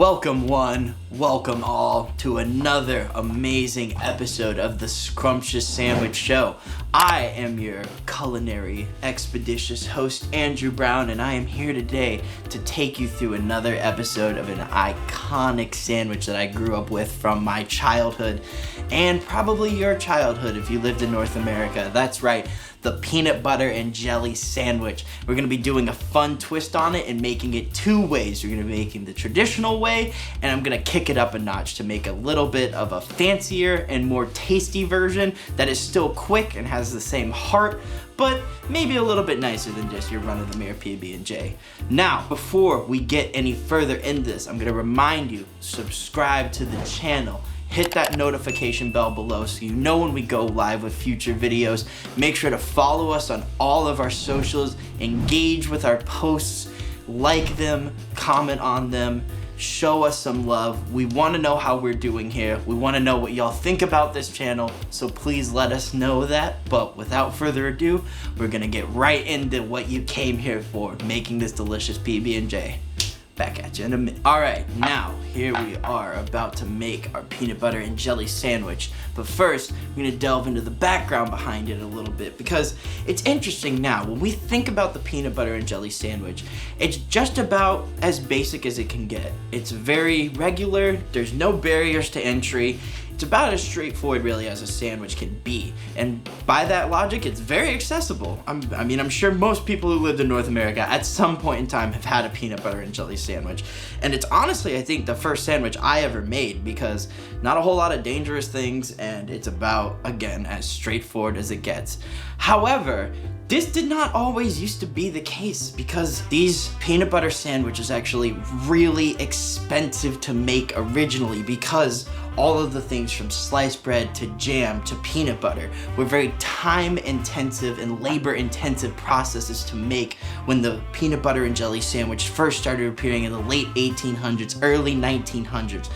Welcome one, welcome all to another amazing episode of the Scrumptious Sandwich Show. I am your culinary expeditious host, Andrew Brown, and I am here today to take you through another episode of an iconic sandwich that I grew up with from my childhood, and probably your childhood if you lived in North America. That's right, the peanut butter and jelly sandwich. We're gonna be doing a fun twist on it and making it two ways. We're gonna be making the traditional way, and I'm gonna kick it up a notch to make a little bit of a fancier and more tasty version that is still quick and has the same heart, but maybe a little bit nicer than just your run-of-the-mill PB&J. Now, before we get any further in this, I'm gonna remind you, subscribe to the channel. Hit that notification bell below so you know when we go live with future videos. Make sure to follow us on all of our socials, engage with our posts, like them, comment on them, show us some love. We want to know how we're doing here. We want to know what y'all think about this channel, so please let us know that. But without further ado, we're gonna get right into what you came here for, making this delicious PB&J. Back at you in a minute. Alright, now here we are about to make our peanut butter and jelly sandwich. But first, we're gonna delve into the background behind it a little bit because it's interesting now. When we think about the peanut butter and jelly sandwich, it's just about as basic as it can get. It's very regular, there's no barriers to entry. It's about as straightforward really as a sandwich can be. And by that logic, it's very accessible. I'm sure most people who lived in North America at some point in time have had a peanut butter and jelly sandwich. And it's honestly, I think, the first sandwich I ever made because not a whole lot of dangerous things and it's about, again, as straightforward as it gets. However, this did not always used to be the case because these peanut butter sandwiches actually really expensive to make originally because all of the things from sliced bread to jam to peanut butter were very time intensive and labor intensive processes to make when the peanut butter and jelly sandwich first started appearing in the late 1800s, early 1900s.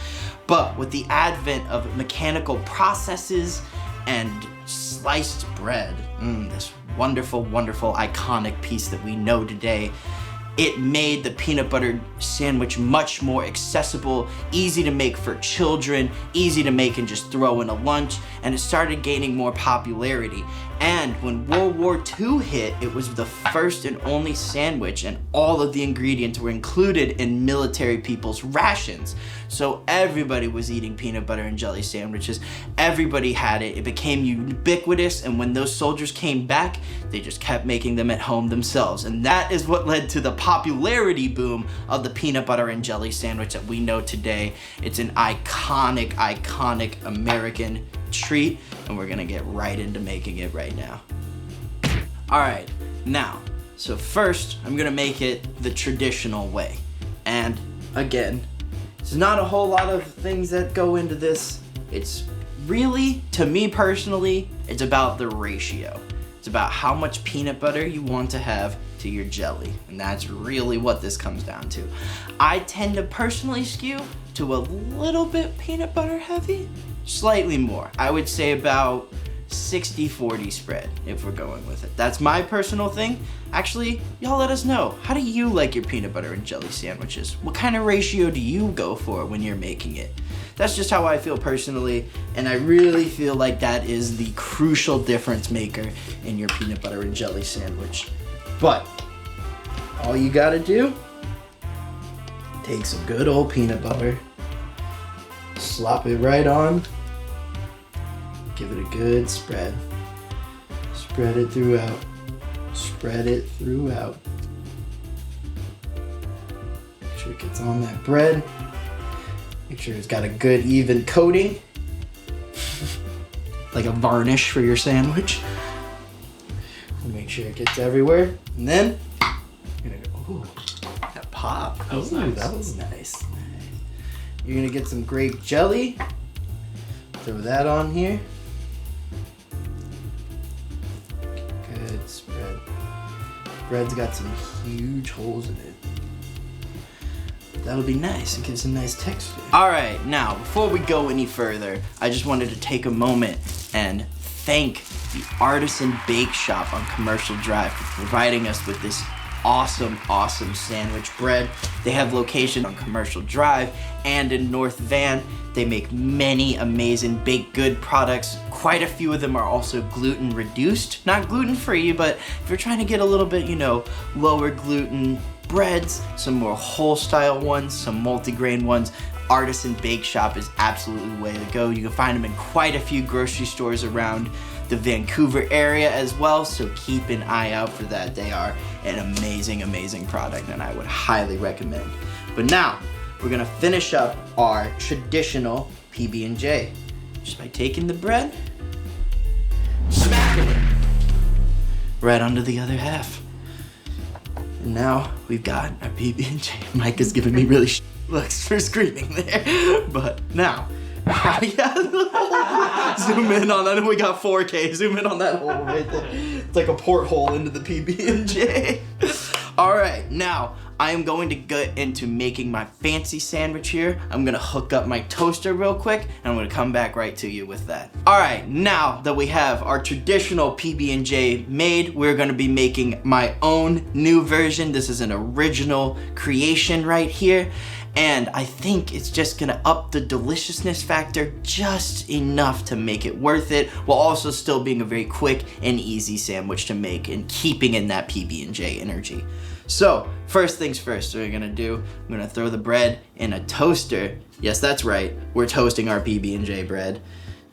But with the advent of mechanical processes and sliced bread, this wonderful, wonderful, iconic piece that we know today, it made the peanut butter sandwich much more accessible, easy to make for children, easy to make and just throw in a lunch, and it started gaining more popularity. And when World War II hit, it was the first and only sandwich, and all of the ingredients were included in military people's rations. So everybody was eating peanut butter and jelly sandwiches. Everybody had it. It became ubiquitous, and when those soldiers came back, they just kept making them at home themselves. And that is what led to the popularity boom of the peanut butter and jelly sandwich that we know today. It's an iconic, iconic American treat, and we're gonna get right into making it right now. Alright, now, so first I'm gonna make it the traditional way. And again, there's not a whole lot of things that go into this. It's really, to me personally, it's about the ratio. It's about how much peanut butter you want to have to your jelly, and that's really what this comes down to. I tend to personally skew to a little bit peanut butter heavy, slightly more. I would say about 60-40 spread if we're going with it. That's my personal thing. Actually, y'all let us know. How do you like your peanut butter and jelly sandwiches? What kind of ratio do you go for when you're making it? That's just how I feel personally, and I really feel like that is the crucial difference maker in your peanut butter and jelly sandwich. But all you gotta do, take some good old peanut butter, slop it right on, give it a good spread. Spread it throughout. Spread it throughout. Make sure it gets on that bread. Make sure it's got a good even coating. Like a varnish for your sandwich. Make sure it gets everywhere. And then, you're gonna go, ooh, that pop. That was nice. That was nice. You're gonna get some grape jelly. Throw that on here. Good spread. Bread's got some huge holes in it. That'll be nice. It gives a nice texture. All right, now, before we go any further, I just wanted to take a moment and thank the Artisan Bake Shop on Commercial Drive for providing us with this awesome sandwich bread. They have locations on Commercial Drive and in North Van. They make many amazing baked good products. Quite a few of them are also gluten reduced, not gluten free, but if you're trying to get a little bit, lower gluten breads, some more whole style ones, some multi-grain ones, Artisan Bake Shop is absolutely the way to go. You can find them in quite a few grocery stores around the Vancouver area as well, so keep an eye out for that. They are an amazing product and I would highly recommend. But now, we're gonna finish up our traditional PB&J just by taking the bread, smacking it right onto the other half. And now we've got our PB&J. Mike is giving me really looks for screaming there. But now, zoom in on that. We got 4K. Zoom in on that hole right there. It's like a porthole into the PB&J. All right, now I am going to get into making my fancy sandwich here. I'm gonna hook up my toaster real quick and I'm gonna come back right to you with that. All right, now that we have our traditional PB&J made, we're gonna be making my own new version. This is an original creation right here. And I think it's just gonna up the deliciousness factor just enough to make it worth it, while also still being a very quick and easy sandwich to make and keeping in that PB&J energy. So, first things first, what we're gonna do, I'm gonna throw the bread in a toaster. Yes, that's right, we're toasting our PB&J bread.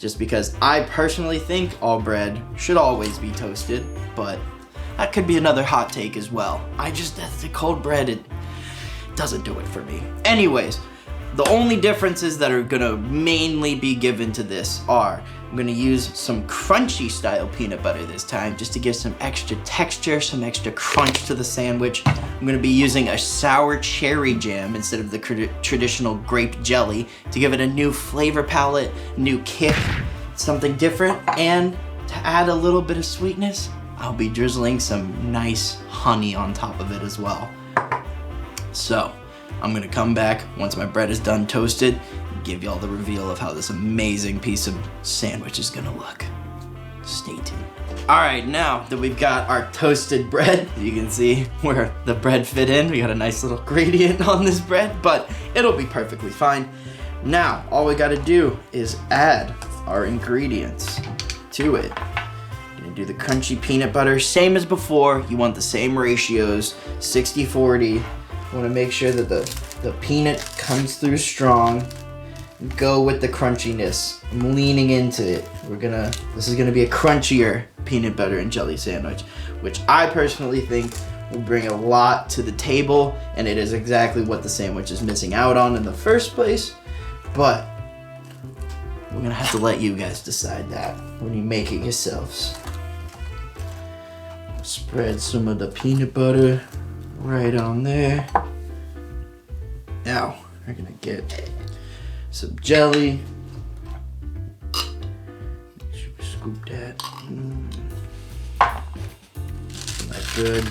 Just because I personally think all bread should always be toasted, but that could be another hot take as well. The cold bread, it doesn't do it for me. Anyways, the only differences that are gonna mainly be given to this are, I'm gonna use some crunchy style peanut butter this time, just to give some extra texture, some extra crunch to the sandwich. I'm gonna be using a sour cherry jam instead of the traditional grape jelly to give it a new flavor palette, new kick, something different. And to add a little bit of sweetness, I'll be drizzling some nice honey on top of it as well. So, I'm gonna come back once my bread is done toasted and give y'all the reveal of how this amazing piece of sandwich is gonna look. Stay tuned. All right, now that we've got our toasted bread, you can see where the bread fit in. We got a nice little gradient on this bread, but it'll be perfectly fine. Now, all we gotta do is add our ingredients to it. Gonna do the crunchy peanut butter, same as before. You want the same ratios, 60-40. I want to make sure that the peanut comes through strong. Go with the crunchiness. I'm leaning into it. This is gonna be a crunchier peanut butter and jelly sandwich, which I personally think will bring a lot to the table, and it is exactly what the sandwich is missing out on in the first place. But we're gonna have to let you guys decide that when you make it yourselves. Spread some of the peanut butter right on there. Now, we're gonna get some jelly. Make sure we scoop that. That good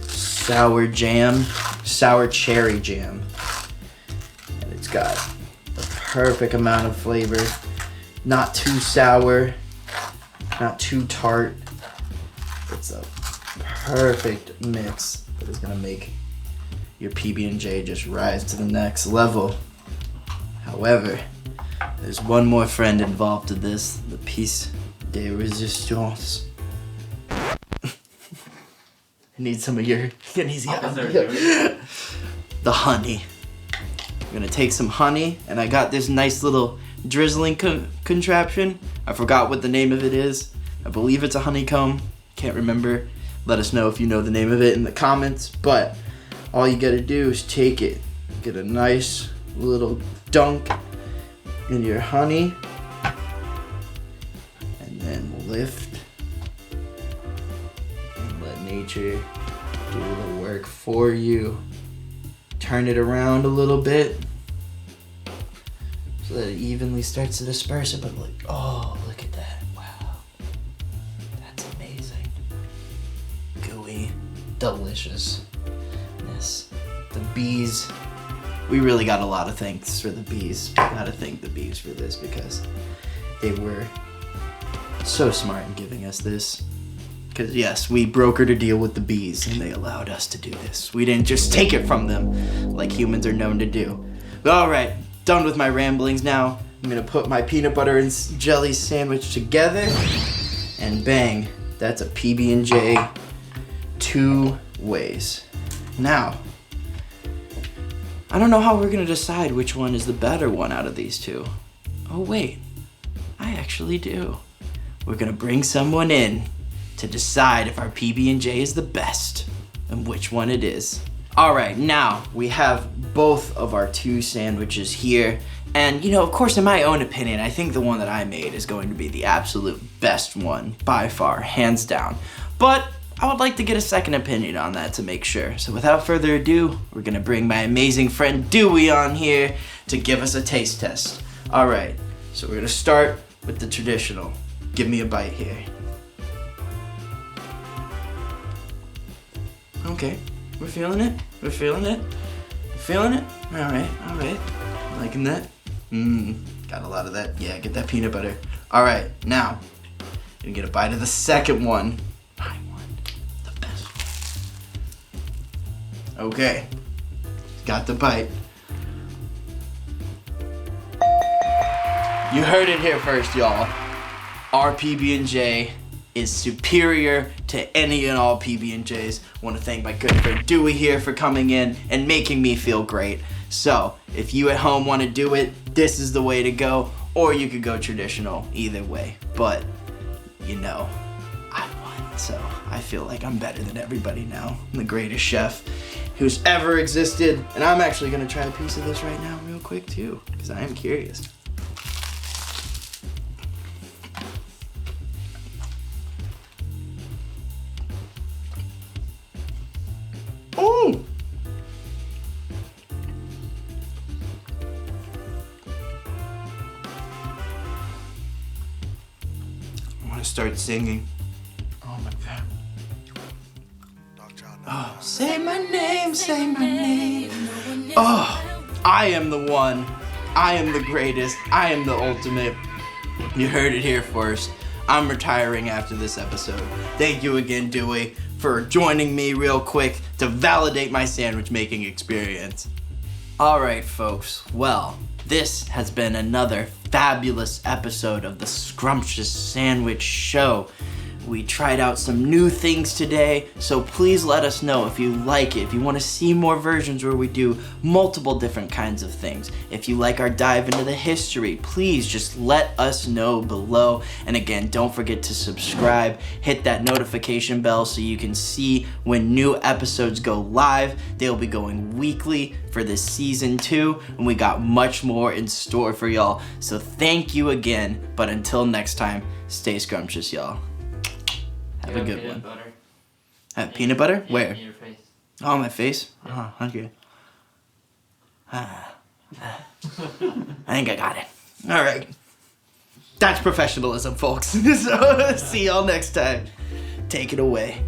sour jam, sour cherry jam. And it's got the perfect amount of flavor. Not too sour, not too tart. It's a perfect mix that is gonna make your PB&J just rise to the next level. However, there's one more friend involved to this, the piece de resistance. I need some of your, the honey. I'm gonna take some honey, and I got this nice little drizzling contraption. I forgot what the name of it is. I believe it's a honeycomb, can't remember. Let us know if you know the name of it in the comments, but all you gotta do is take it, get a nice little dunk in your honey, and then lift and let nature do the work for you. Turn it around a little bit so that it evenly starts to disperse it, but like, oh, look at that, wow. That's amazing. Gooey, deliciousness. The bees, we really got a lot of thanks for the bees. We gotta thank the bees for this because they were so smart in giving us this. Because yes, we brokered a deal with the bees and they allowed us to do this. We didn't just take it from them like humans are known to do. But all right, done with my ramblings now. I'm gonna put my peanut butter and jelly sandwich together and bang, that's a PB&J 2 ways. Now, I don't know how we're gonna decide which one is the better one out of these two. Oh wait, I actually do. We're gonna bring someone in to decide if our PB&J is the best and which one it is. All right, now we have both of our 2 sandwiches here. And of course, in my own opinion, I think the one that I made is going to be the absolute best one by far, hands down. But I would like to get a second opinion on that to make sure. So without further ado, we're gonna bring my amazing friend Dewey on here to give us a taste test. All right, so we're gonna start with the traditional. Give me a bite here. Okay, we're feeling it. We're feeling it. Feeling it? All right. Liking that? Got a lot of that. Yeah, get that peanut butter. All right, now, gonna get a bite of the second one. My one, the best one. Okay, got the bite. You heard it here first, y'all. Our PB&J is superior to any and all PB&Js. Want to thank my good friend Dewey here for coming in and making me feel great. So, if you at home want to do it, this is the way to go, or you could go traditional, either way. But, I won, so I feel like I'm better than everybody now. I'm the greatest chef who's ever existed, and I'm actually gonna try a piece of this right now real quick too, because I am curious. Ooh! I want to start singing. Oh my God. Oh, say my name, say my name. Oh, I am the one. I am the greatest. I am the ultimate. You heard it here first. I'm retiring after this episode. Thank you again, Dewey, for joining me real quick to validate my sandwich making experience. All right, folks. Well, this has been another fabulous episode of the Scrumptious Sandwich Show. We tried out some new things today, so please let us know if you like it, if you want to see more versions where we do multiple different kinds of things. If you like our dive into the history, please just let us know below. And again, don't forget to subscribe, hit that notification bell so you can see when new episodes go live. They'll be going weekly for this season 2, and we got much more in store for y'all. So thank you again, but until next time, stay scrumptious, y'all. Have a good one. Butter. Have peanut butter? Yeah, where? Your face. Oh, my face? Oh, okay. I think I got it. All right. That's professionalism, folks. So, see y'all next time. Take it away.